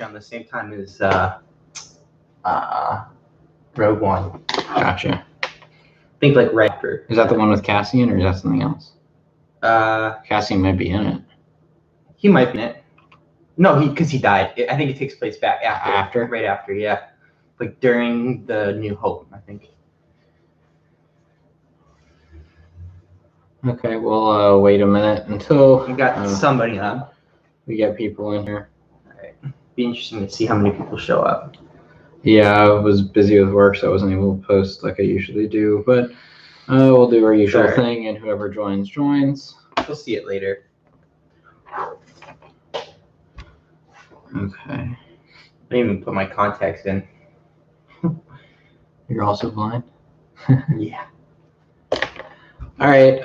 on the same time as Rogue One. Gotcha. I think like right after. Is that the one with Cassian, or is that something else? Cassian might be in it. He might be in it. No, because he died. I think it takes place back after. Right after, yeah. Like during the New Hope, I think. Okay, we'll wait a minute until we got somebody on. We get people in here. All right. Be interesting to see how many people show up. Yeah, I was busy with work, so I wasn't able to post like I usually do. But we'll do our usual thing, and whoever joins, joins. We'll see it later. Okay. I didn't even put my contacts in. You're also blind? Yeah. All right,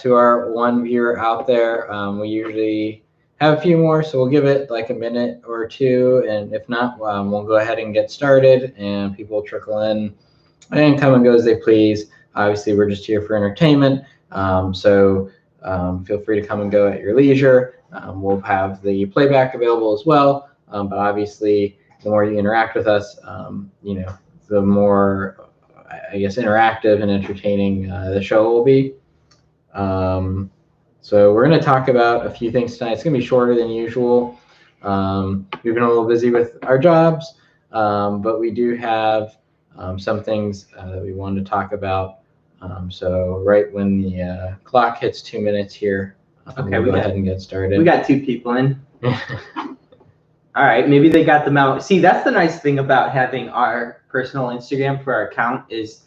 to our one viewer out there, we usually have a few more, so we'll give it like a minute or two, and if not, we'll go ahead and get started, and people will trickle in and come and go as they please. Obviously, we're just here for entertainment, so feel free to come and go at your leisure. We'll have the playback available as well, but obviously, the more you interact with us, the more, I guess, interactive and entertaining the show will be. So we're going to talk about a few things tonight. It's going to be shorter than usual. We've been a little busy with our jobs, but we do have some things that we wanted to talk about. So right when the clock hits 2 minutes here, we'll go ahead and get started. We got 2 people in. All right, maybe they got them out. See, that's the nice thing about having our personal Instagram for our account is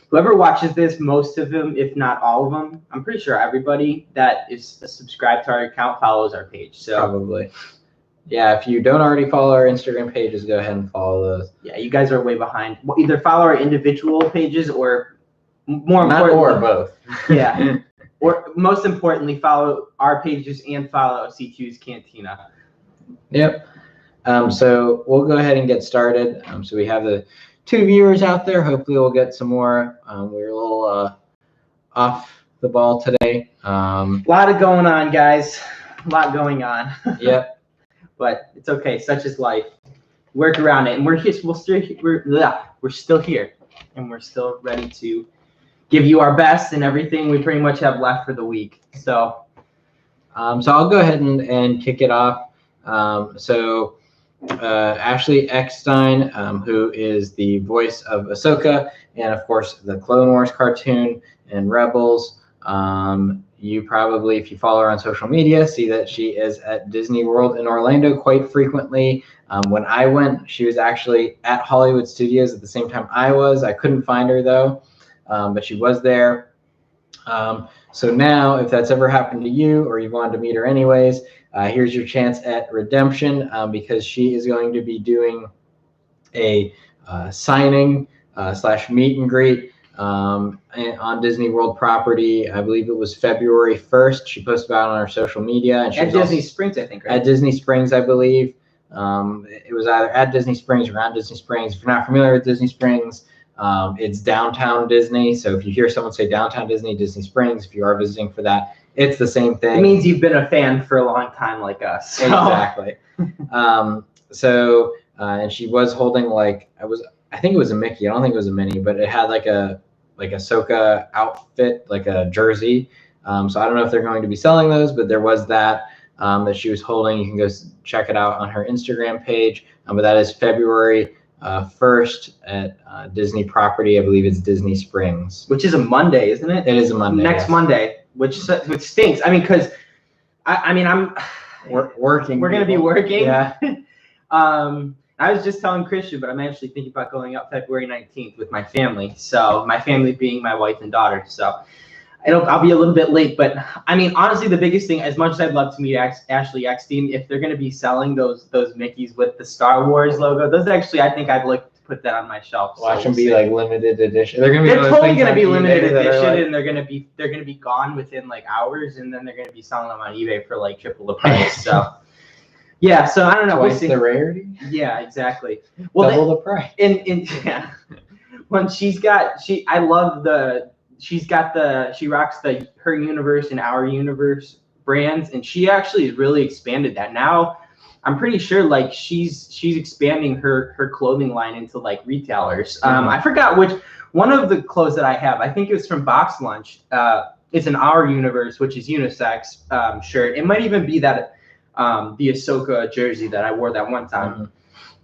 whoever watches this, most of them, if not all of them, I'm pretty sure everybody that is subscribed to our account follows our page. So probably. Yeah, if you don't already follow our Instagram pages, go ahead and follow those. Yeah, you guys are way behind. Either follow our individual pages or more importantly, or both. Yeah. Or most importantly, follow our pages and follow C2's Cantina. Yep. So we'll go ahead and get started. So we have the 2 viewers out there. Hopefully we'll get some more. We're a little off the ball today. A lot of going on, guys. A lot going on. Yep. But it's okay. Such is life. Work around it. And we're here. We're still here. And we're still ready to give you our best and everything we pretty much have left for the week. So I'll go ahead and kick it off. Ashley Eckstein, who is the voice of Ahsoka, and of course the Clone Wars cartoon and Rebels. You probably, if you follow her on social media, see that she is at Disney World in Orlando quite frequently. When I went, she was actually at Hollywood Studios at the same time I was. I couldn't find her though, but she was there. So now, if that's ever happened to you or you wanted to meet her anyways, here's your chance at redemption because she is going to be doing a signing / meet and greet on Disney World property. I believe it was February 1st. She posted about it on her social media. And at Disney Springs, I think, right? At Disney Springs, I believe. It was either at Disney Springs or around Disney Springs. If you're not familiar with Disney Springs, it's downtown Disney. So if you hear someone say downtown Disney, Disney Springs, if you are visiting for that, it's the same thing. It means you've been a fan for a long time like us. So. Exactly. And she was holding I think it was a Mickey. I don't think it was a Minnie, but it had like a Ahsoka outfit, like a jersey. So I don't know if they're going to be selling those, but there was that she was holding. You can go check it out on her Instagram page. But that is February 1st at Disney property. I believe it's Disney Springs. Which is a Monday, isn't it? It is a Monday. Next Monday, which stinks. I mean, because I'm working. We're gonna be working. Yeah. I was just telling Christian, but I'm actually thinking about going up February 19th with my family. So my family being my wife and daughter. So I'll be a little bit late, but I mean, honestly, the biggest thing, as much as I'd love to meet Ashley Eckstein, if they're going to be selling those Mickeys with the Star Wars logo, those actually, I think I'd like to put that on my shelf. Watch them be like limited edition. They're totally going to be limited edition, and they're going to be gone within like hours, and then they're going to be selling them on eBay for like triple the price. So. Yeah, so I don't know. Twice the rarity? Yeah, exactly. Well, double the price. Yeah. When she rocks her universe and our universe brands, and she actually has really expanded that. Now I'm pretty sure like she's expanding her clothing line into like retailers. I forgot which one of the clothes that I have. I think it was from Box Lunch. It's an Our Universe, which is unisex shirt. It might even be that the Ahsoka jersey that I wore that one time.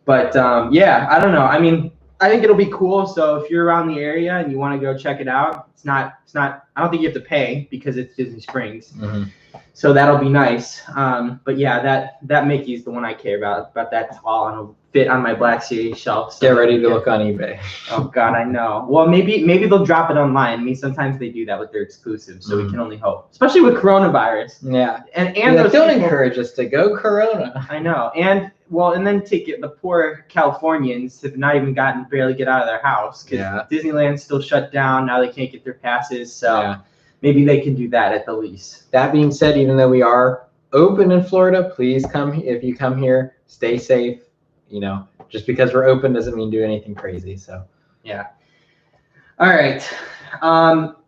But yeah, I don't know. I mean, I think it'll be cool. So if you're around the area and you want to go check it out, it's not. I don't think you have to pay because it's Disney Springs. So that'll be nice. But yeah, that Mickey's the one I care about that tall and it'll fit on my Black Series shelf. So get ready to look on eBay. Oh God, I know. Well, maybe they'll drop it online. I mean, sometimes they do that with their exclusives, so we can only hope. Especially with coronavirus. Yeah. And don't encourage us to go Corona. I know. And then the poor Californians have not even barely get out of their house because Disneyland's still shut down. Now they can't get their passes. So maybe they can do that at the least. That being said, even though we are open in Florida, please come. If you come here, stay safe. You know, just because we're open doesn't mean do anything crazy. So yeah. All right.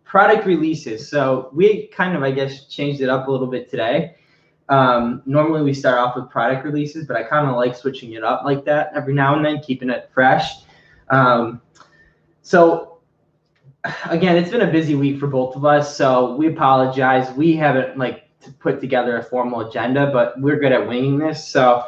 Product releases. So we kind of, I guess, changed it up a little bit today. Normally we start off with product releases, but I kind of like switching it up like that every now and then, keeping it fresh. So again, it's been a busy week for both of us, so we apologize. We haven't put together a formal agenda, but we're good at winging this. So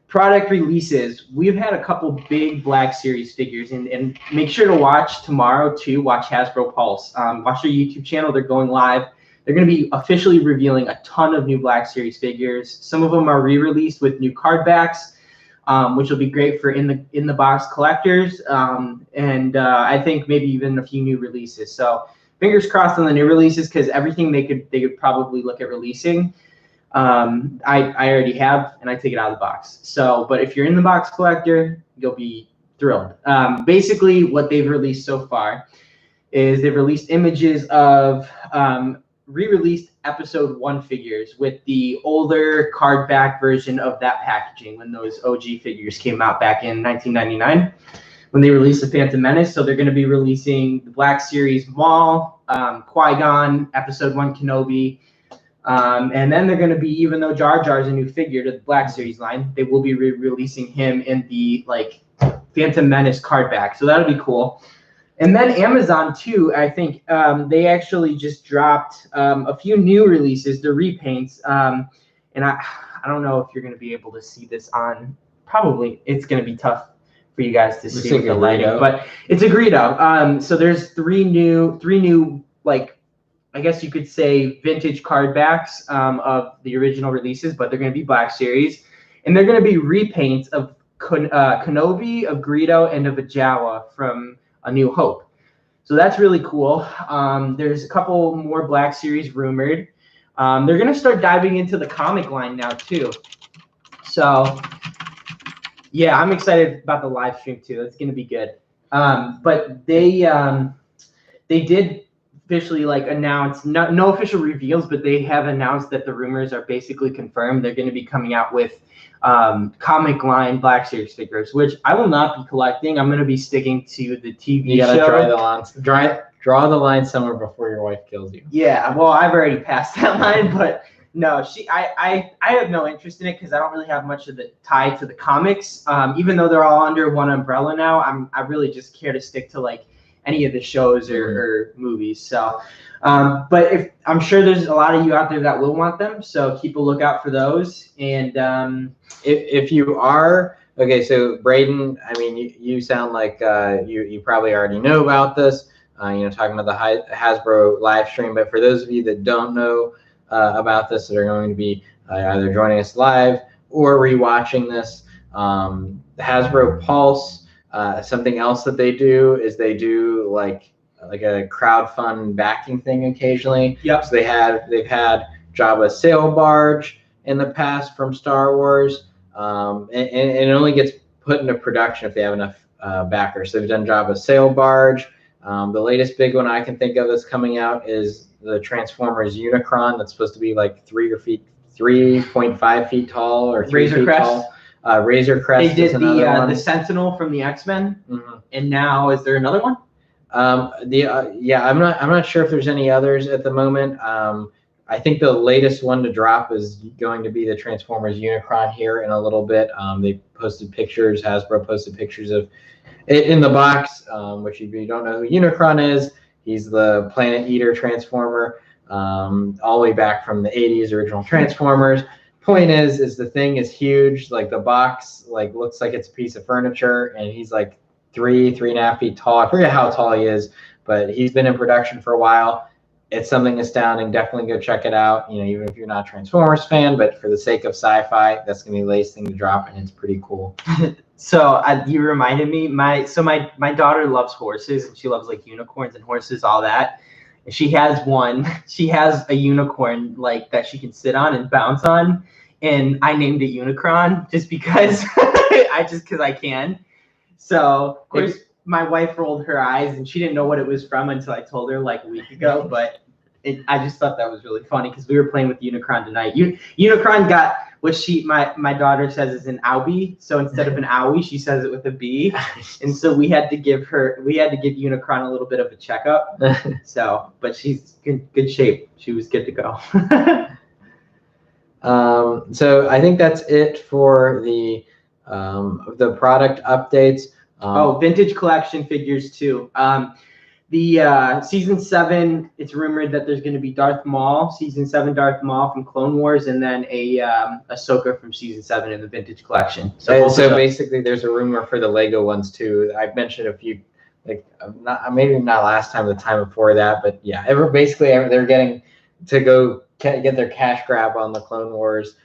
product releases, we've had a couple big Black Series figures, and make sure to watch tomorrow too. Watch Hasbro Pulse. Watch their YouTube channel. They're going live. They're going to be officially revealing a ton of new Black Series figures. Some of them are re-released with new card backs, which will be great for in the box collectors, and I think maybe even a few new releases. So fingers crossed on the new releases, because everything they could probably look at releasing, I already have, and I take it out of the box. So, but if you're in the box collector, you'll be thrilled. Basically, what they've released so far is they've released images of re-released episode 1 figures with the older card back version of that packaging when those OG figures came out back in 1999 when they released the Phantom Menace. So they're going to be releasing the Black Series Maul, Qui-Gon, episode 1 Kenobi, and then they're going to be, even though Jar Jar is a new figure to the Black Series line, they will be re-releasing him in the Phantom Menace card back. So that'll be cool. And then Amazon too, I think they actually just dropped a few new releases, the repaints. And I don't know if you're going to be able to see this on. Probably it's going to be tough for you guys to see with the lighting, but it's a Greedo. So there's three new I guess you could say vintage card backs of the original releases, but they're going to be Black Series, and they're going to be repaints of Kenobi, of Greedo, and of a Jawa from A New Hope. So that's really cool. There's a couple more Black Series rumored. They're going to start diving into the comic line now too. So yeah, I'm excited about the live stream too. It's going to be good. But they did officially announce, no official reveals, but they have announced that the rumors are basically confirmed. They're going to be coming out with comic line Black Series figures, which I will not be collecting. I'm going to be sticking to the TV show. You got to draw the lines. Draw the line somewhere before your wife kills you. Yeah, well, I've already passed that line, but no, I have no interest in it because I don't really have much of the tie to the comics. Even though they're all under one umbrella now, I really just care to stick to any of the shows or movies. So, but I'm sure there's a lot of you out there that will want them. So keep a lookout for those. And if you are okay, so Braden, I mean, you sound like you probably already know about this. Talking about the Hasbro live stream. But for those of you that don't know about this, that are going to be either joining us live or rewatching this, Hasbro Pulse. Something else that they do is they do like a crowdfund backing thing occasionally. Yep. So they've had Jabba's sail barge in the past from Star Wars, and it only gets put into production if they have enough backers. So they've done Jabba's sail barge. The latest big one I can think of that's coming out is the Transformers Unicron. That's supposed to be 3.5 feet tall or 3 Razor feet Crest. tall. Razor Crest. They did is another one. the Sentinel from the X-Men, and now is there another one? I'm not sure if there's any others at the moment. I I think the latest one to drop is going to be the Transformers Unicron here in a little bit. They posted pictures, Hasbro posted pictures of it in the box, which if you don't know who Unicron is, he's the Planet Eater Transformer, all the way back from the 80s original Transformers. Point is the thing is huge. Like the box, like looks like it's a piece of furniture, and he's like 3.5 feet tall. I forget how tall he is, but he's been in production for a while. It's something astounding. Definitely go check it out. You know, even if you're not a Transformers fan, but for the sake of sci-fi, that's gonna be the latest thing to drop, and it's pretty cool. So you reminded me. My daughter loves horses, and she loves like unicorns and horses, all that. And she has one. She has a unicorn like that she can sit on and bounce on, and I named it Unicron just because because I can. So of course my wife rolled her eyes, and she didn't know what it was from until I told her like a week ago. But I just thought that was really funny because we were playing with Unicron tonight. Unicron got what my daughter says is an owie. So instead of an owie, she says it with a B. And so we had to give Unicron a little bit of a checkup. So, but she's good shape. She was good to go. So I think that's it for the product updates. Vintage collection figures too. The season 7, it's rumored that there's going to be Darth Maul, season 7 Darth Maul from Clone Wars, and then a Ahsoka from season 7 in the vintage collection. So basically, there's a rumor for the Lego ones too. I've mentioned a few, like maybe not last time, the time before that, but yeah, they're getting to go get their cash grab on the Clone Wars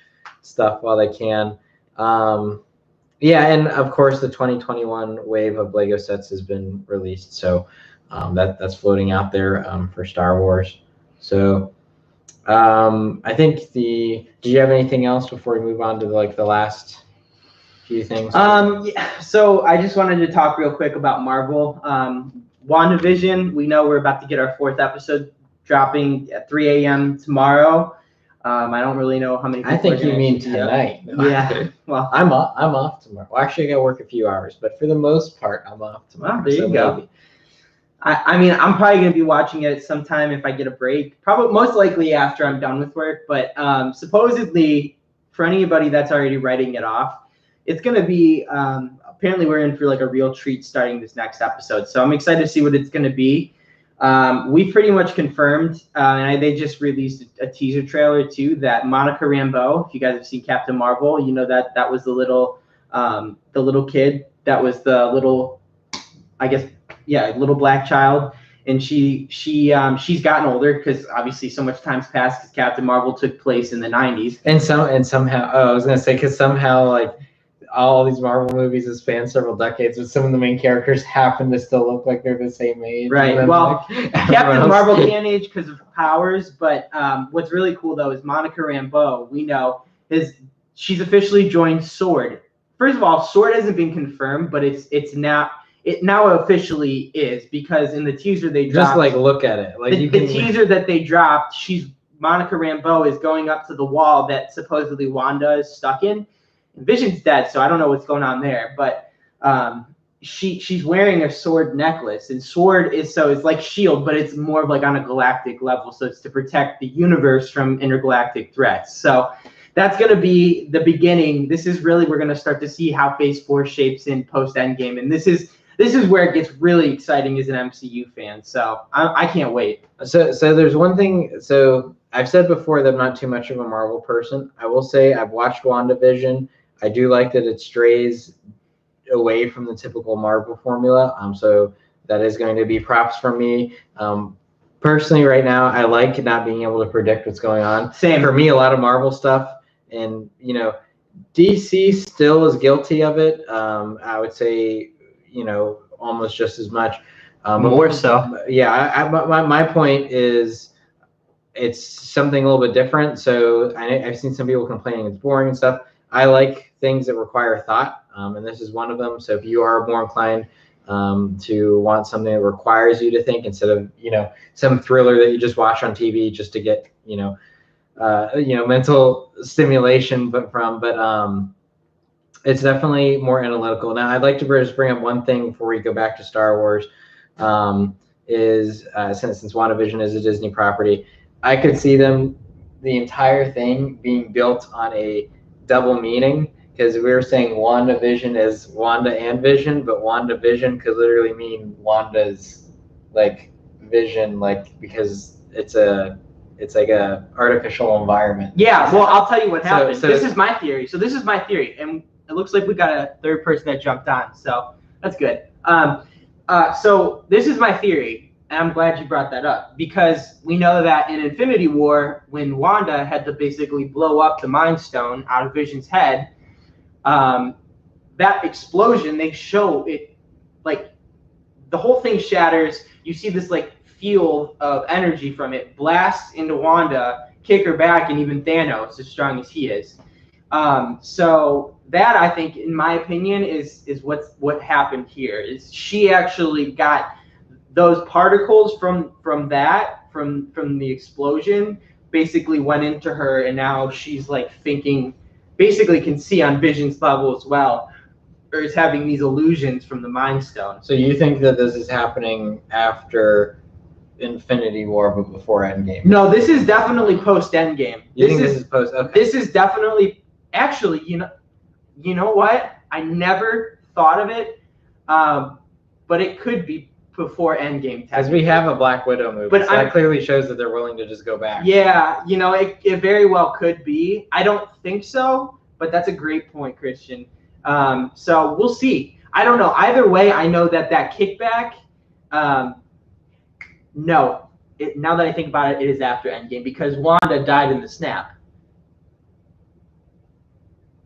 stuff while they can. Yeah, and of course the 2021 wave of Lego sets has been released, so that's floating out there for Star Wars. So I think do you have anything else before we move on to the last few things? Yeah, so I just wanted to talk real quick about Marvel. WandaVision, we know we're about to get our 4th episode dropping at 3 a.m. tomorrow. I don't really know how many people I think you mean tonight. Yeah. Well, I'm off tomorrow. Well, actually, I got to work a few hours, but for the most part, I'm off tomorrow. Well, there you go. Maybe. I mean, I'm probably going to be watching it sometime if I get a break. Probably most likely after I'm done with work. But supposedly, for anybody that's already writing it off, it's going to be apparently we're in for like a real treat starting this next episode. So I'm excited to see what it's going to be. We pretty much confirmed, and they just released a teaser trailer too, that Monica Rambeau, if you guys have seen Captain Marvel, you know that was the little kid that was the little, I guess, yeah, little black child, and she's gotten older because obviously so much time's passed because Captain Marvel took place in the 90s. And somehow, I was gonna say, because somehow like all these Marvel movies have spanned several decades, but some of the main characters happen to still look like they're the same age. Right. Well, Captain Marvel can't age because of powers, but what's really cool though is Monica Rambeau. We know she's officially joined SWORD. First of all, SWORD hasn't been confirmed, but it now officially is, because in the teaser they dropped. Just like look at it. Like the teaser that they dropped, Monica Rambeau is going up to the wall that supposedly Wanda is stuck in. Vision's dead, so I don't know what's going on there. But she's wearing a SWORD necklace, and SWORD it's like S.H.I.E.L.D., but it's more of like on a galactic level. So it's to protect the universe from intergalactic threats. So that's going to be the beginning. This is really, we're going to start to see how Phase 4 shapes in post Endgame, and this is where it gets really exciting as an MCU fan. So I can't wait. So there's one thing. So I've said before that I'm not too much of a Marvel person. I will say I've watched WandaVision. I do like that it strays away from the typical Marvel formula. So that is going to be props from me. Personally, right now, I like not being able to predict what's going on. Same. For me, a lot of Marvel stuff, and DC still is guilty of it. I would say, almost just as much. More so. Yeah. My point is, it's something a little bit different. So I've seen some people complaining it's boring and stuff. I like things that require thought, and this is one of them. So if you are more inclined to want something that requires you to think instead of some thriller that you just watch on TV just to get mental stimulation, but it's definitely more analytical. Now I'd like to just bring up one thing before we go back to Star Wars. Since WandaVision is a Disney property, I could see them the entire thing being built on a double meaning, because we were saying WandaVision is Wanda and Vision, but WandaVision could literally mean Wanda's like vision, like because it's like a artificial environment. Yeah, well, I'll tell you what happened. So this is my theory. So this is my theory, and it looks like we got a third person that jumped on, so that's good. So this is my theory, and I'm glad you brought that up, because we know that in Infinity War, when Wanda had to basically blow up the Mind Stone out of Vision's head, that explosion, they show it, like, the whole thing shatters. You see this, like, field of energy from it blast into Wanda, kick her back, and even Thanos, as strong as he is. So that, I think, in my opinion, is what happened here. Is she actually got those particles from the explosion, basically went into her, and now she's like thinking, basically can see on Vision's level as well, or is having these illusions from the Mind Stone. So you think that this is happening after Infinity War but before Endgame? No, this is definitely post Endgame. You think this is post? Okay. This is definitely, actually, you know what? I never thought of it, but it could be before Endgame. Because we have a Black Widow movie, But so that clearly shows that they're willing to just go back. Yeah, it very well could be. I don't think so, but that's a great point, Christian. So we'll see. I don't know. Either way, I know that kickback, no. Now that I think about it, it is after Endgame, because Wanda died in the snap.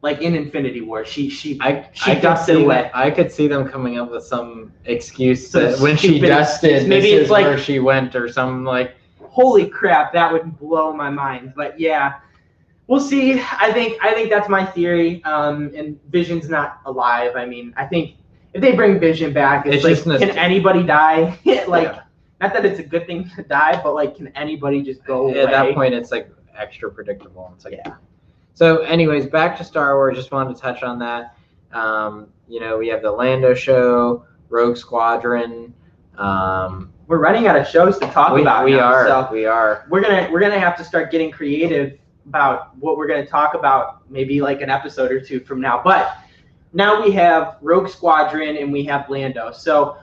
Like in Infinity War, she dusted away. I could see them coming up with some excuse Some that when she stupid dusted, excuse. Maybe this it's is like, where she went, or some like. Holy crap, that would blow my mind. But yeah, we'll see. I think that's my theory. And Vision's not alive. I mean, I think if they bring Vision back, it's like, can anybody die? Like, not that it's a good thing to die, but like, can anybody just go away? At that point, it's like extra predictable. It's like, yeah. So, anyways, back to Star Wars. Just wanted to touch on that. We have the Lando show, Rogue Squadron. We're running out of shows to talk about. We now, are. So we are. We're gonna have to start getting creative about what we're gonna talk about. Maybe like an episode or two from now. But now we have Rogue Squadron and we have Lando. So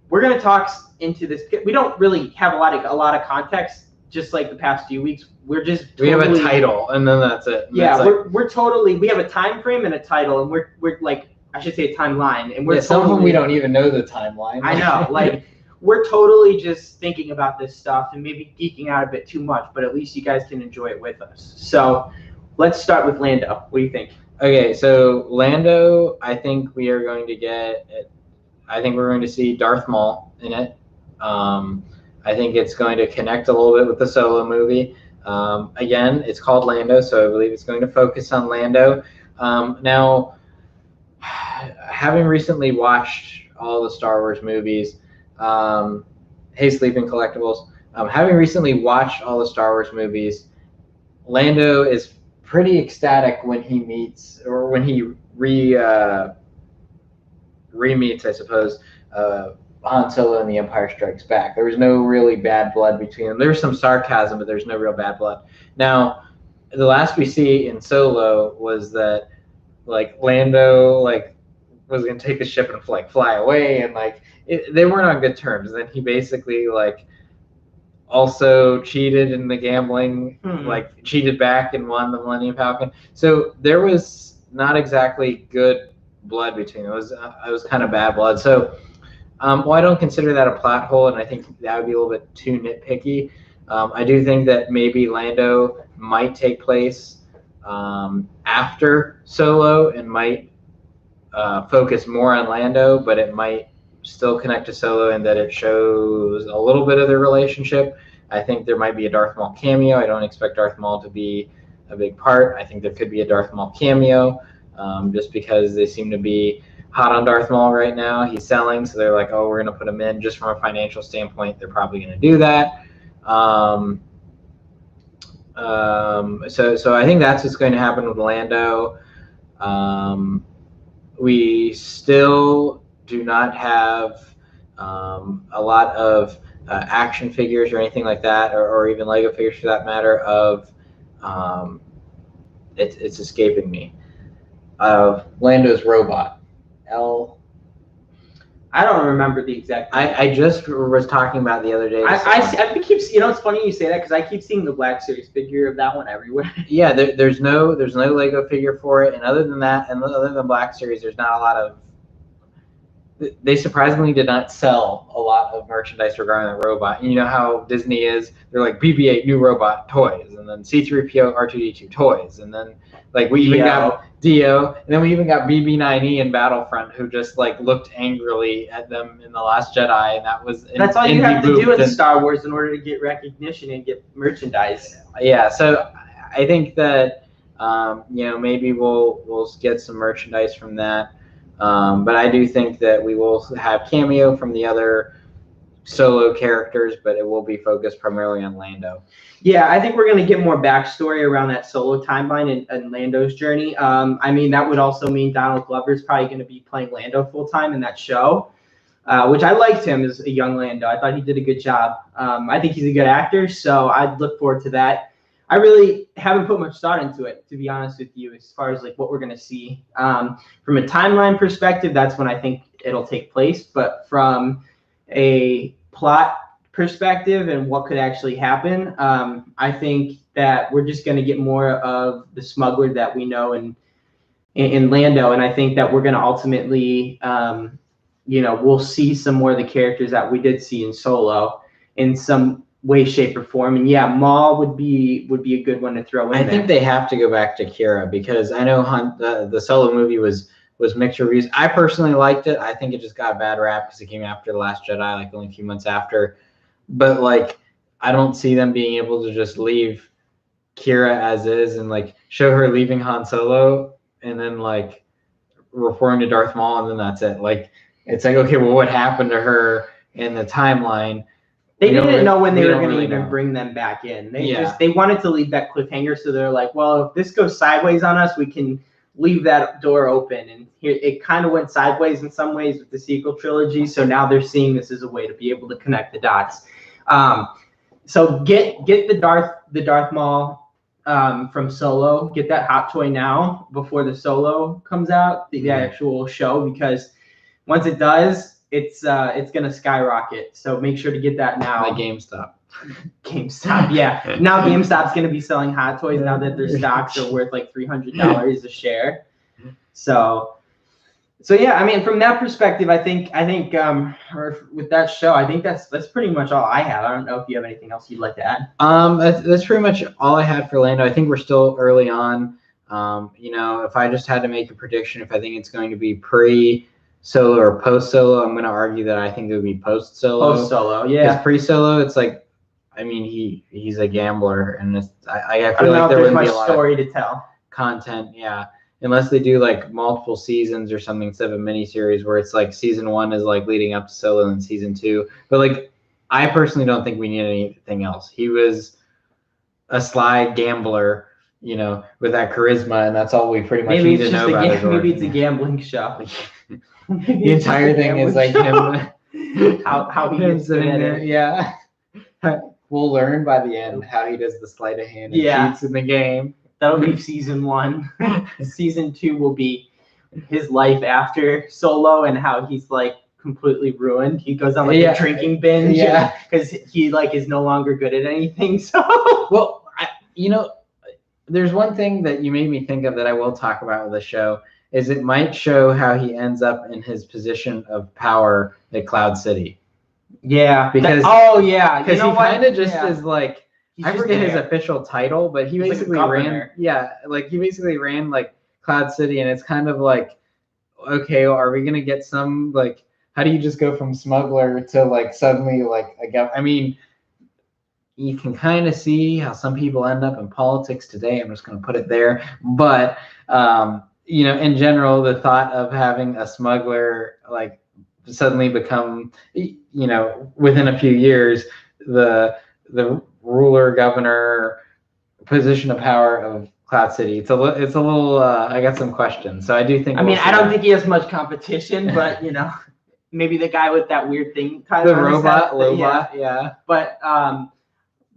we're gonna talk into this. We don't really have a lot of context. Just like the past few weeks, we have a title and then that's it. And yeah, we have a time frame and a title, and we're like, I should say a timeline, and we're some of them we don't even know the timeline. I know, like we're totally just thinking about this stuff and maybe geeking out a bit too much, but at least you guys can enjoy it with us. So let's start with Lando. What do you think? Okay, so Lando, I think we're going to see Darth Maul in it. I think it's going to connect a little bit with the Solo movie. Again, it's called Lando, so I believe it's going to focus on Lando. Now, having recently watched all the Star Wars movies, hey, Sleeping Collectibles, having recently watched all the Star Wars movies, Lando is pretty ecstatic when he meets, or when he re-meets, I suppose, Han Solo and The Empire Strikes Back. There was no really bad blood between them. There was some sarcasm, but there's no real bad blood. Now, the last we see in Solo was that, like, Lando, like, was going to take the ship and fly away, and like they weren't on good terms. And then he basically like also cheated in the gambling, like cheated back and won the Millennium Falcon. So there was not exactly good blood between them. It was kind of bad blood. So I don't consider that a plot hole, and I think that would be a little bit too nitpicky. I do think that maybe Lando might take place after Solo and might focus more on Lando, but it might still connect to Solo in that it shows a little bit of their relationship. I think there might be a Darth Maul cameo. I don't expect Darth Maul to be a big part. I think there could be a Darth Maul cameo just because they seem to be hot on Darth Maul right now. He's selling, so they're like, oh, we're going to put him in. Just from a financial standpoint, they're probably going to do that. So I think that's what's going to happen with Lando. We still do not have a lot of action figures or anything like that, or even Lego figures for that matter, of It's escaping me. Lando's robot. I don't remember the exact. I just was talking about the other day. I keep, you know, it's funny you say that because I keep seeing the Black Series figure of that one everywhere. Yeah, there's no Lego figure for it, and other than that, and other than Black Series, there's not a lot of. They surprisingly did not sell a lot of merchandise regarding the robot. You know how Disney is; they're like BB-8 new robot toys, and then C-3PO, R2-D2 toys, and then like we even got Dio, and then we even got BB-9E in Battlefront, who just like looked angrily at them in The Last Jedi, and that was that's all you have to do in Star Wars in order to get recognition and get merchandise. Yeah, so I think that you know, maybe we'll get some merchandise from that. But I do think that we will have cameo from the other solo characters, but it will be focused primarily on Lando. Yeah, I think we're going to get more backstory around that solo timeline and Lando's journey. I mean, that would also mean Donald Glover's probably going to be playing Lando full time in that show, which I liked him as a young Lando. I thought he did a good job. I think he's a good actor, so I'd look forward to that. I really haven't put much thought into it, to be honest with you, as far as like what we're going to see. From a timeline perspective, that's when I think it'll take place. But from a plot perspective and what could actually happen, I think that we're just going to get more of the smuggler that we know in Lando. And I think that we're going to ultimately, you know, we'll see some more of the characters that we did see in Solo in some way, shape, or form. And yeah, Maul would be a good one to throw in. I think they have to go back to Qi'ra, because I know the Solo movie was mixed reviews. I personally liked it. I think it just got a bad rap because it came after The Last Jedi, like only a few months after. But like, I don't see them being able to just leave Qi'ra as is and like show her leaving Han Solo and then like reporting to Darth Maul and then that's it. Like, it's like, okay, well, what happened to her in the timeline? They didn't know when they were going to even bring them back in. They wanted to leave that cliffhanger, so they're like, well, if this goes sideways on us, we can leave that door open. And here it kind of went sideways in some ways with the sequel trilogy. So now they're seeing this as a way to be able to connect the dots. So get the Darth Maul from Solo. Get that hot toy now before the Solo comes out, the actual show, because once it does, it's gonna skyrocket. So make sure to get that now. Like GameStop. GameStop, yeah. Now GameStop's gonna be selling hot toys now that their stocks are worth like $300 a share. So yeah, I mean, from that perspective, I think or with that show, I think that's pretty much all I have. I don't know if you have anything else you'd like to add. That's pretty much all I had for Lando. I think we're still early on. You know, if I just had to make a prediction, if I think it's going to be pre-Solo or post-Solo, I'm going to argue that I think it would be post-Solo. Post-Solo, yeah. Because pre-Solo, it's like, I mean, he's a gambler, and I feel like there wouldn't be much a lot story of to tell. Content, yeah. Unless they do like multiple seasons or something instead of a mini series where it's like season 1 is like leading up to Solo and season 2. But like, I personally don't think we need anything else. He was a sly gambler, you know, with that charisma, and that's all we pretty much need to know about him. Maybe it's a gambling show. The entire thing is like him. how he gets sitting there. Yeah. We'll learn by the end how he does the sleight of hand and cheats in the game. That'll be season 1. Season 2 will be his life after Solo and how he's like completely ruined. He goes on like a drinking binge because he like is no longer good at anything. So well, you know, there's one thing that you made me think of that I will talk about with the show is it might show how he ends up in his position of power at Cloud City. Yeah, because because he kind of just is like. I forget his official title, but he basically ran. Yeah, like he basically ran like Cloud City, and it's kind of like, okay, are we gonna get some like? How do you just go from smuggler to like suddenly like I mean, you can kind of see how some people end up in politics today. I'm just gonna put it there, but you know, in general, the thought of having a smuggler like suddenly become, you know, within a few years, the ruler, governor, position of power of Cloud City. It's a little. I got some questions, so I do think. I mean, I don't think he has much competition, but you know, maybe the guy with that weird thing. The robot, yeah. But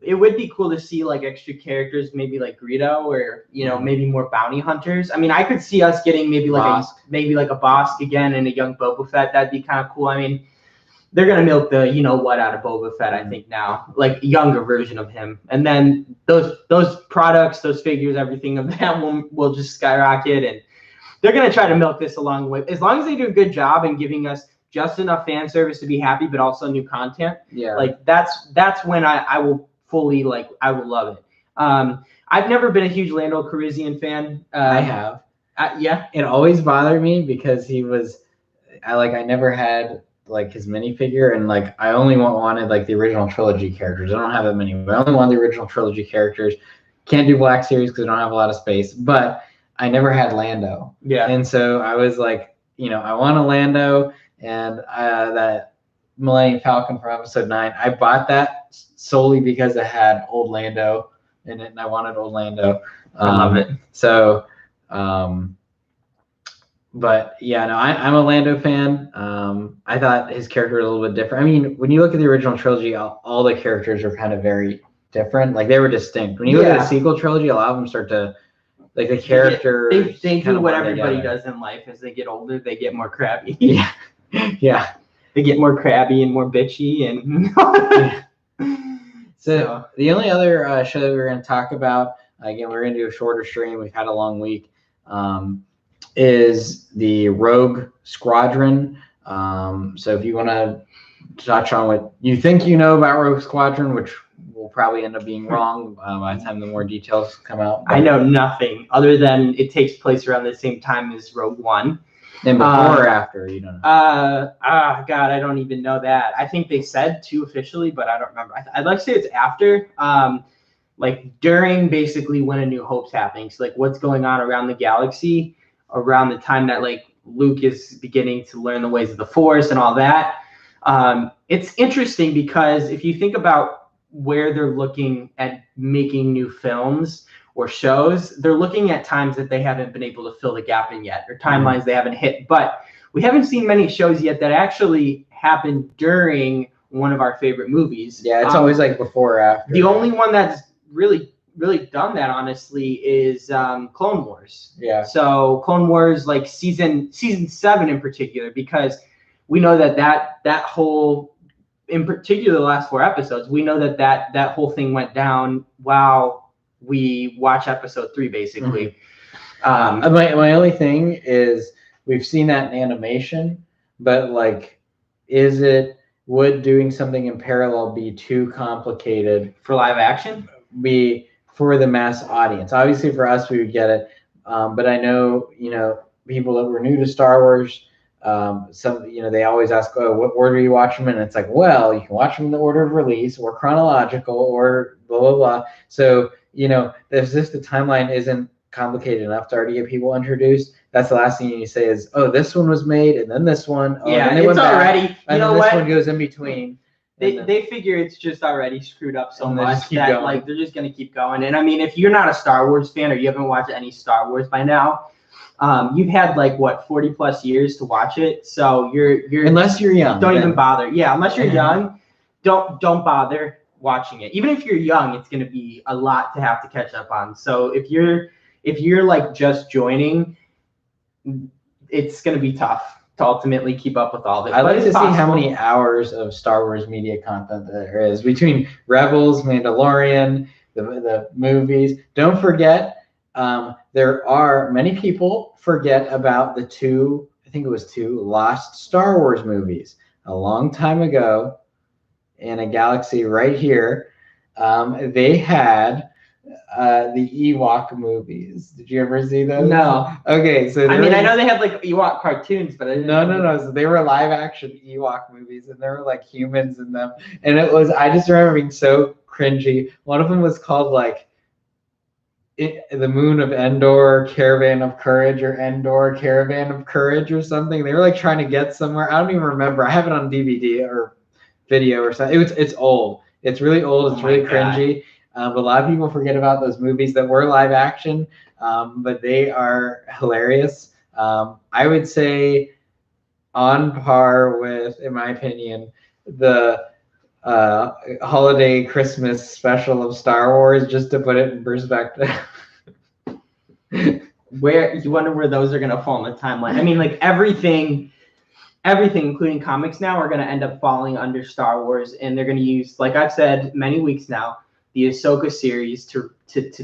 it would be cool to see like extra characters, maybe like Greedo, or maybe more bounty hunters. I mean, I could see us getting maybe like Bosk. a Bosk again and a young Boba Fett. That'd be kind of cool. I mean, they're gonna milk the out of Boba Fett, I think now, like younger version of him, and then those products, those figures, everything of that will just skyrocket, and they're gonna try to milk this along the way. As long as they do a good job in giving us just enough fan service to be happy, but also new content. Yeah. Like that's when I will fully I will love it. I've never been a huge Lando Calrissian fan. I have. Yeah. It always bothered me because he was, I never had like his minifigure, and like I only wanted like the original trilogy characters. I don't have that many, but I only want the original trilogy characters. Can't do Black Series because I don't have a lot of space, but I never had Lando. Yeah. And so I was like, I want a Lando, and that Millennium Falcon from Episode 9. I bought that solely because it had old Lando in it, and I wanted old Lando. I love it. So, but yeah, no, I'm a Lando fan. I thought his character was a little bit different. I mean, when you look at the original trilogy, all the characters are kind of very different. Like they were distinct. When you look at the sequel trilogy, a lot of them start to, like the characters. They do what everybody does in life. As they get older, they get more crabby. Yeah. Yeah. They get more crabby and more bitchy, and So the only other show that we're going to talk about, again, we're going to do a shorter stream. We've had a long week. Is the Rogue Squadron. So if you want to touch on what you think about Rogue Squadron, which will probably end up being wrong by the time the more details come out. I know nothing other than it takes place around the same time as Rogue One. And before or after, you don't know. God, I don't even know that. I think they said 2 officially, but I don't remember. I'd like to say it's after. Like during basically when A New Hope's happening. So like what's going on around the galaxy around the time that like Luke is beginning to learn the ways of the Force and all that. It's interesting because if you think about where they're looking at making new films or shows, they're looking at times that they haven't been able to fill the gap in yet, or timelines they haven't hit. But we haven't seen many shows yet that actually happened during one of our favorite movies. Yeah, it's always like before or after. The only one that's really done that, honestly, is Clone Wars. Yeah. So Clone Wars, like season 7 in particular, because we know that whole, in particular the last 4 episodes, we know that whole thing went down while we watch episode 3, basically. Mm-hmm. My only thing is we've seen that in animation, but like, would doing something in parallel be too complicated for live action? Be for the mass audience. Obviously, for us, we would get it, but I know people that were new to Star Wars. Some they always ask, "Oh, what order you watch them in?" And it's like, well, you can watch them in the order of release, or chronological, or blah blah blah. So if the timeline isn't complicated enough to already get people introduced, that's the last thing you say is, "Oh, this one was made, and then this one." Oh, yeah, it's already. And then this one goes in between. They figure it's just already screwed up so much that like they're just gonna keep going. And I mean, if you're not a Star Wars fan or you haven't watched any Star Wars by now, you've had like 40 plus years to watch it. So you're unless you're young, don't even bother. Yeah, unless you're young, don't bother watching it. Even if you're young, it's gonna be a lot to have to catch up on. So if you're like just joining, it's gonna be tough to ultimately keep up with all of it. I'd like to see how many hours of Star Wars media content there is between Rebels, Mandalorian, the movies. Don't forget, there are many people forget about the 2 lost Star Wars movies a long time ago in a galaxy right here. They had the Ewok movies. Did you ever see those? No. Okay, so I know they had like Ewok cartoons, but I didn't No. So they were live action Ewok movies, and there were like humans in them, and I just remember being so cringy. One of them was called like the Moon of Endor, Caravan of Courage, or Endor, Caravan of Courage, or something. They were like trying to get somewhere. I don't even remember. I have it on DVD or video or something. It's old. It's really old. It's really cringy. But a lot of people forget about those movies that were live action, but they are hilarious. I would say on par with, in my opinion, the holiday Christmas special of Star Wars just to put it in perspective. Where you wonder where those are gonna fall in the timeline. I mean, like everything, including comics now, are gonna end up falling under Star Wars, and they're gonna use, like I've said many weeks now, the Ahsoka series to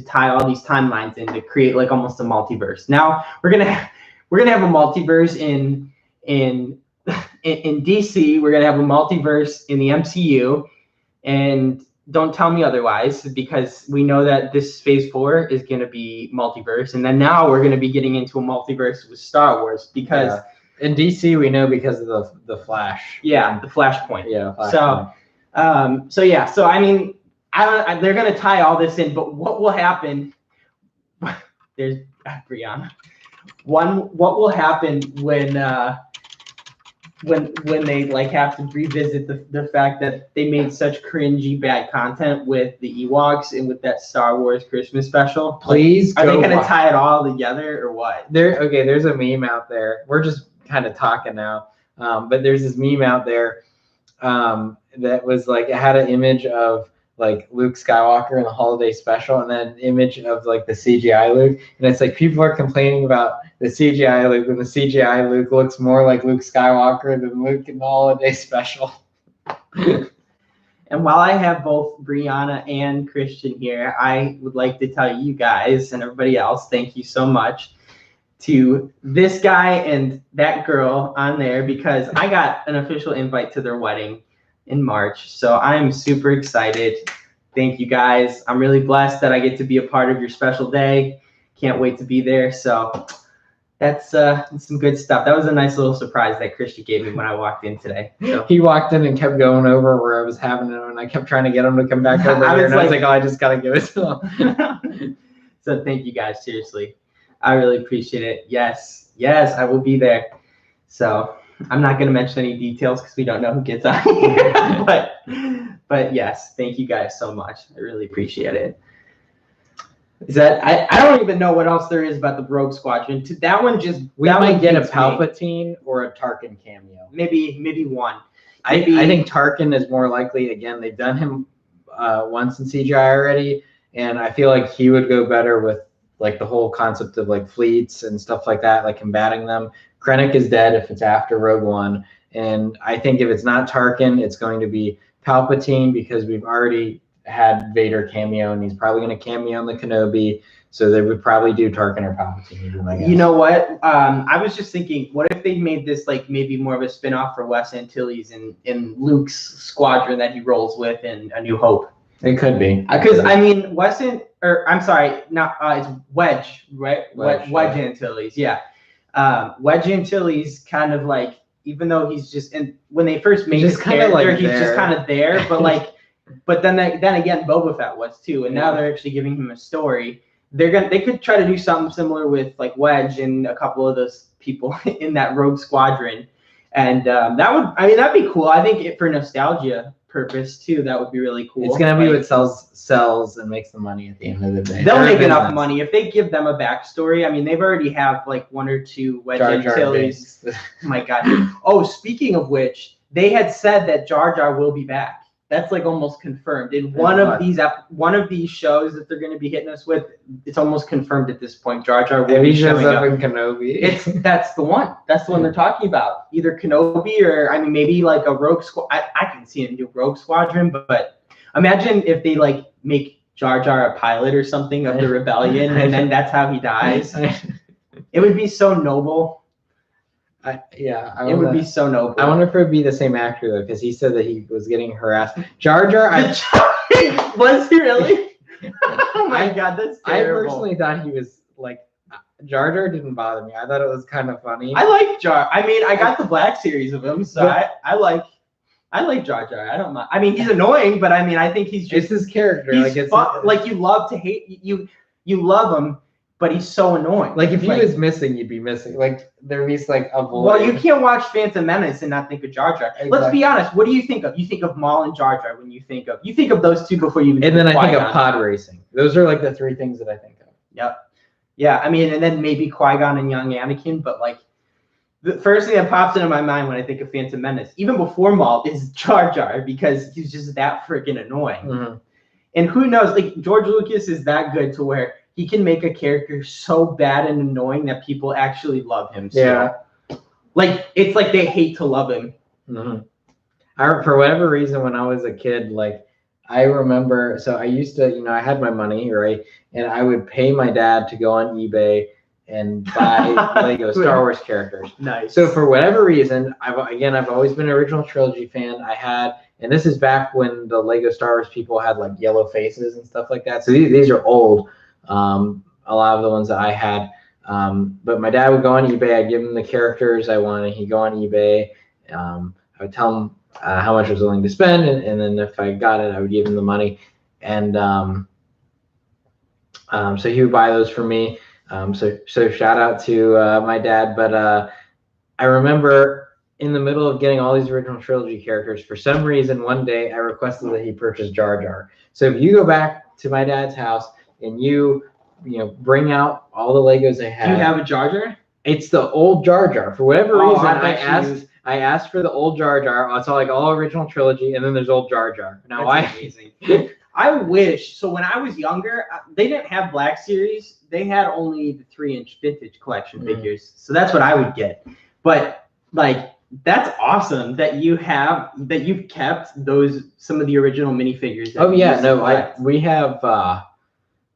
tie all these timelines in to create like almost a multiverse. Now we're gonna have a multiverse in DC. We're gonna have a multiverse in the MCU, and don't tell me otherwise, because we know that this Phase 4 is gonna be multiverse, and then now we're gonna be getting into a multiverse with Star Wars because in DC we know because of the Flash. Yeah, the Flashpoint. Yeah. Flashpoint. So I mean, they're gonna tie all this in, but what will happen? There's Brianna. What will happen when they like have to revisit the fact that they made such cringy bad content with the Ewoks and with that Star Wars Christmas special? Please, are they gonna tie it all together or what? There's a meme out there. We're just kind of talking now, but there's this meme out there that was like, it had an image of like Luke Skywalker in the holiday special, and then an image of like the CGI Luke, and it's like people are complaining about the CGI Luke, and the CGI Luke looks more like Luke Skywalker than Luke in the holiday special. And while I have both Brianna and Christian here, I would like to tell you guys and everybody else, thank you so much to this guy and that girl on there, because I got an official invite to their wedding in March. So I'm super excited. Thank you guys. I'm really blessed that I get to be a part of your special day. Can't wait to be there. So that's some good stuff. That was a nice little surprise that Christian gave me when I walked in today. So. He walked in and kept going over where I was having it, and I kept trying to get him to come back over here, and I was like, oh, I just gotta give it to him. So thank you guys, seriously. I really appreciate it. Yes, I will be there. So I'm not going to mention any details because we don't know who gets on here. but yes, thank you guys so much. I really appreciate it. Is that I don't even know what else there is about the Rogue Squadron. That one just we might get a Palpatine or a Tarkin cameo. Maybe one. I think Tarkin is more likely. Again, they've done him once in CGI already, and I feel like he would go better with like the whole concept of like fleets and stuff like that, like combating them. Krennic is dead if it's after Rogue One, and I think if it's not Tarkin, it's going to be Palpatine, because we've already had Vader cameo, and he's probably going to cameo in the Kenobi, so they would probably do Tarkin or Palpatine. You know what? I was just thinking, what if they made this like maybe more of a spin-off for Wes Antilles in Luke's squadron that he rolls with in A New Hope? It could be, because I mean, it's Wedge, right? Wedge Antilles, yeah. Wedge Antilles kind of like, even though he's just when they first made his character, like he's just kind of there, but like, but then again, Boba Fett was too, and now they're actually giving him a story. They could try to do something similar with like Wedge and a couple of those people in that Rogue Squadron, and that'd be cool. I think for nostalgia purpose too, that would be really cool. It's gonna be what sells and makes the money at the end of the day. They'll make enough money if they give them a backstory. I mean, they've already have like one or two Wedge Antilles. Oh my God. Oh, speaking of which, they had said that Jar Jar will be back. That's like almost confirmed. In one of these shows that they're going to be hitting us with, it's almost confirmed at this point. Jar Jar will be showing up in Kenobi. That's the one. That's the one they're talking about. Either Kenobi or maybe like a Rogue Squad. I can see him do Rogue Squadron, but imagine if they like make Jar Jar a pilot or something of the rebellion, and then that's how he dies. It would be so noble. It would be so noble. I wonder if it would be the same actor though, because he said that he was getting harassed. Jar Jar, was he really? Oh my God, that's terrible. I personally thought he was like, Jar Jar didn't bother me. I thought it was kind of funny. I like Jar. I mean, I got the Black series of him, so I like Jar Jar. I don't mind. I mean, he's annoying, but I mean, I think he's just his character. He's like you love to hate you love him. But he's so annoying. Like if he was missing, you'd be missing. Like there'd be like a void. Well, you can't watch Phantom Menace and not think of Jar Jar. Exactly. Let's be honest. What do you think of? You think of Maul and Jar Jar when you think of those two before you even. And then I think of pod racing. Those are like the three things that I think of. Yep. Yeah. I mean, and then maybe Qui-Gon and young Anakin, but like, the first thing that pops into my mind when I think of Phantom Menace, even before Maul, is Jar Jar because he's just that freaking annoying. Mhm. And who knows, like George Lucas is that good to where he can make a character so bad and annoying that people actually love him. So, Yeah. like it's like they hate to love him. Mhm. For whatever reason, when I was a kid, like I remember, so I used to, I had my money, right? And I would pay my dad to go on eBay and buy Lego Star Wars characters. Nice. So for whatever reason, I've always been an original trilogy fan. And this is back when the Lego Star Wars people had like yellow faces and stuff like that. So these are old, a lot of the ones that I had. But my dad would go on eBay. I'd give him the characters I wanted. He'd go on eBay. I would tell him how much I was willing to spend, and then if I got it, I would give him the money. And so he would buy those for me. So shout out to my dad. But I remember in the middle of getting all these original trilogy characters, for some reason, one day I requested that he purchase Jar Jar. So if you go back to my dad's house and you bring out all the Legos I have. Do you have a Jar Jar? It's the old Jar Jar. For whatever reason, I asked for the old Jar Jar. I saw like all original trilogy, and then there's old Jar Jar. Now amazing. I wish. So when I was younger, they didn't have Black Series. They had only the 3-inch vintage collection figures. So that's what I would get. But like that's awesome that you've kept some of the original minifigures. Oh yeah, no, we have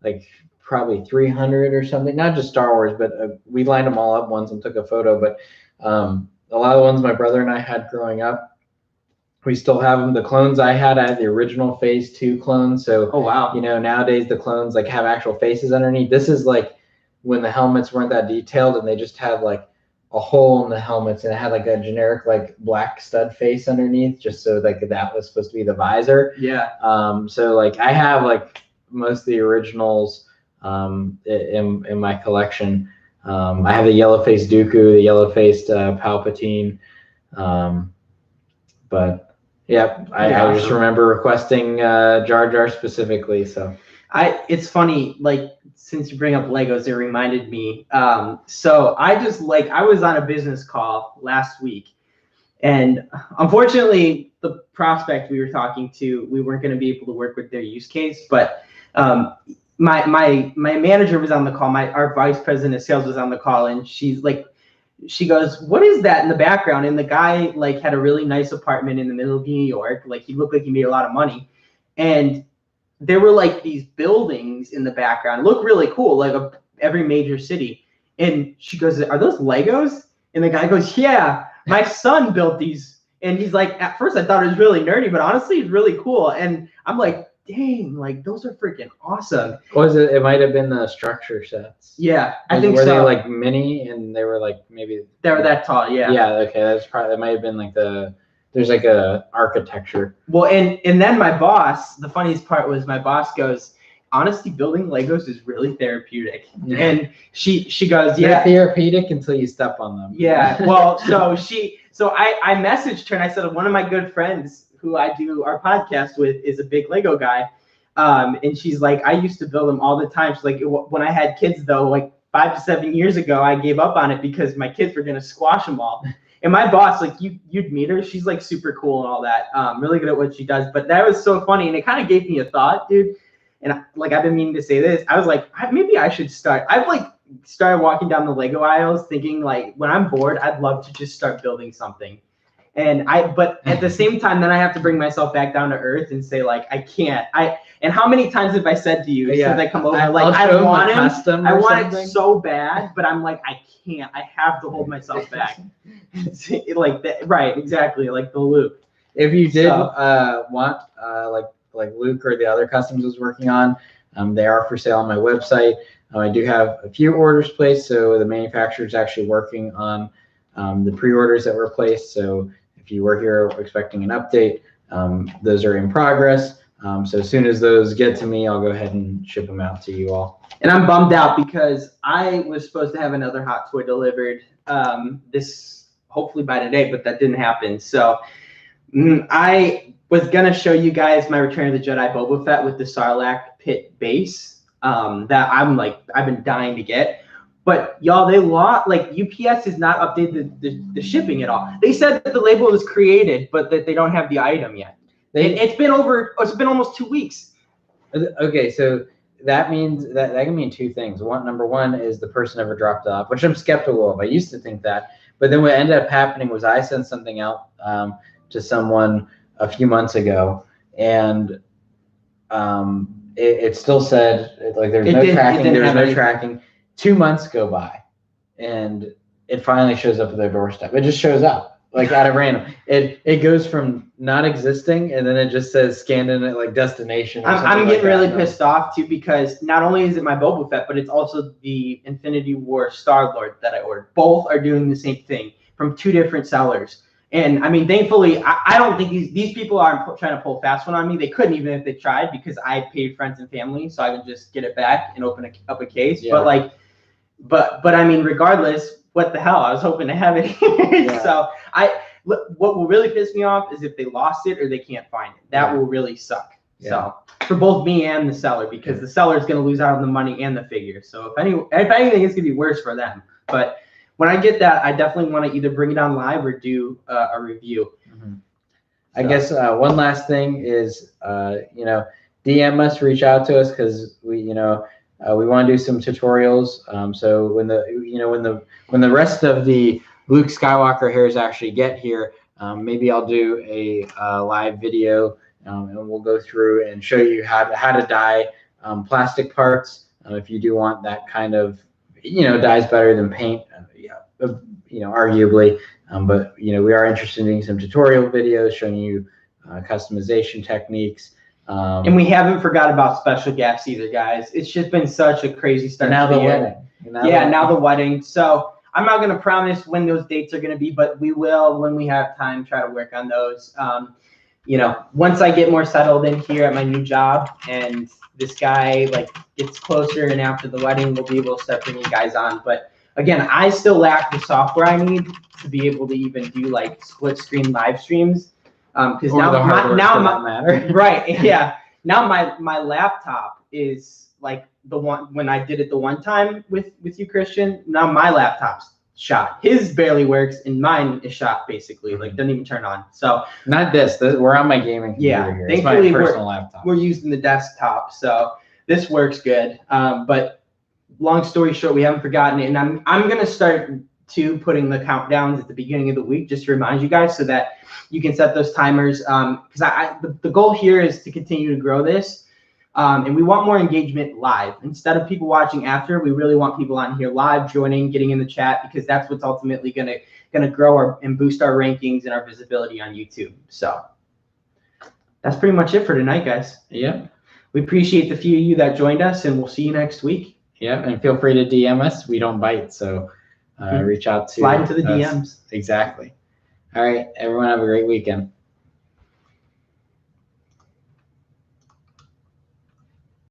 like probably 300 or something. Not just Star Wars, but we lined them all up once and took a photo. But a lot of the ones my brother and I had growing up, we still have them. The clones I had the original Phase 2 clones. So, oh wow, nowadays the clones like have actual faces underneath. This is like when the helmets weren't that detailed and they just had like a hole in the helmets and it had like a generic like black stud face underneath, just so like that was supposed to be the visor. Yeah. So like I have like most of the originals in my collection. I have the yellow-faced Dooku, the yellow-faced Palpatine, but yeah, I just remember requesting Jar Jar specifically. So it's funny, like since you bring up Legos, it reminded me. So I was on a business call last week, and unfortunately, the prospect we were talking to, we weren't going to be able to work with their use case, but my manager was on the call. Our vice president of sales was on the call, and she goes, "What is that in the background?" And the guy like had a really nice apartment in the middle of New York. Like he looked like he made a lot of money, and there were like these buildings in the background. Look really cool, like every major city. And she goes, "Are those Legos?" And the guy goes, "Yeah, my son built these." And he's like, at first I thought it was really nerdy, but honestly, it's really cool. And I'm like, dang, like those are freaking awesome. Was it? It might have been the structure sets. Yeah, I think so. Were they like mini and they were like maybe? They were that tall. Yeah. Yeah. Okay, that might have been like there's like a architecture. Well, and then my boss, the funniest part was my boss goes, "Honestly, building Legos is really therapeutic." Yeah. And she goes, "Yeah, they're therapeutic until you step on them." Yeah. Well, so I messaged her and I said, one of my good friends who I do our podcast with is a big Lego guy. And she's like, "I used to build them all the time." She's like, "When I had kids though, like 5 to 7 years ago, I gave up on it because my kids were going to squash them all." And my boss, like you'd meet her. She's like super cool and all that. Really good at what she does. But that was so funny. And it kind of gave me a thought, dude. And like, I've been meaning to say this. I was like, maybe I should start. I've like started walking down the Lego aisles thinking like when I'm bored, I'd love to just start building something. But at the same time, then I have to bring myself back down to earth and say like, I can't. And how many times have I said to you since I come over, I want it so bad, but I'm like, I can't. I have to hold myself back. Like that, right? Exactly, like the loop. If you did want like Luke or the other customs was working on, they are for sale on my website. I do have a few orders placed, so the manufacturer is actually working on the pre-orders that were placed. So if you were here expecting an update, those are in progress. So as soon as those get to me, I'll go ahead and ship them out to you all. And I'm bummed out because I was supposed to have another hot toy delivered hopefully by today, but that didn't happen. So I was gonna show you guys my Return of the Jedi Boba Fett with the Sarlacc pit base that I've been dying to get. But y'all, they lost. Like UPS has not updated the shipping at all. They said that the label was created, but that they don't have the item yet. It's been almost 2 weeks. Okay, so that means that can mean two things. Number one is the person never dropped it off, which I'm skeptical of. I used to think that, but then what ended up happening was I sent something out to someone a few months ago, and it still said like there's no tracking. There was no tracking. 2 months go by, and it finally shows up at their doorstep. It just shows up like out of random. It goes from not existing, and then it just says scanned in at like destination. I'm getting really pissed off too, because not only is it my Boba Fett, but it's also the Infinity War Star-Lord that I ordered. Both are doing the same thing from 2 different sellers. And I mean, thankfully, I don't think these people aren't trying to pull a fast one on me. They couldn't even if they tried, because I paid friends and family, so I can just get it back and open up a case. Yeah. But like, but I mean, regardless, what the hell? I was hoping to have it here. Yeah. So what will really piss me off is if they lost it or they can't find it. That will really suck. Yeah. So for both me and the seller, because the seller is going to lose out on the money and the figure. So if anything, it's going to be worse for them. But when I get that, I definitely want to either bring it on live or do a review. Mm-hmm. I guess one last thing is, DM us, reach out to us, because we want to do some tutorials. So when the rest of the Luke Skywalker hairs actually get here, maybe I'll do a live video, and we'll go through and show you how to dye plastic parts. If you do want that kind of, dyes better than paint, arguably. But we are interested in doing some tutorial videos showing you customization techniques. And we haven't forgot about special guests either, guys. It's just been such a crazy start. Now the wedding. Now the wedding. So I'm not going to promise when those dates are going to be, but we will, when we have time, try to work on those. Once I get more settled in here at my new job, and this guy gets closer, and after the wedding, we'll be able to start bringing guys on. But again, I still lack the software I need to be able to even do split screen live streams. Because now my laptop is like the one when I did it the one time with you, Christian. Now my laptop's shot. His barely works, and mine is shot basically. Doesn't even turn on. So not this. We're on my gaming computer here. It's my personal laptop. We're using the desktop, so this works good. But long story short, we haven't forgotten it, and I'm gonna start putting the countdowns at the beginning of the week just to remind you guys, so that you can set those timers. Because the goal here is to continue to grow this. And we want more engagement live. Instead of people watching after, we really want people on here live, joining, getting in the chat, because that's what's ultimately gonna grow and boost our rankings and our visibility on YouTube. So that's pretty much it for tonight, guys. Yeah. We appreciate the few of you that joined us, and we'll see you next week. Yeah, and feel free to DM us. We don't bite, so reach out to slide into the DMs. Exactly. All right, everyone, have a great weekend.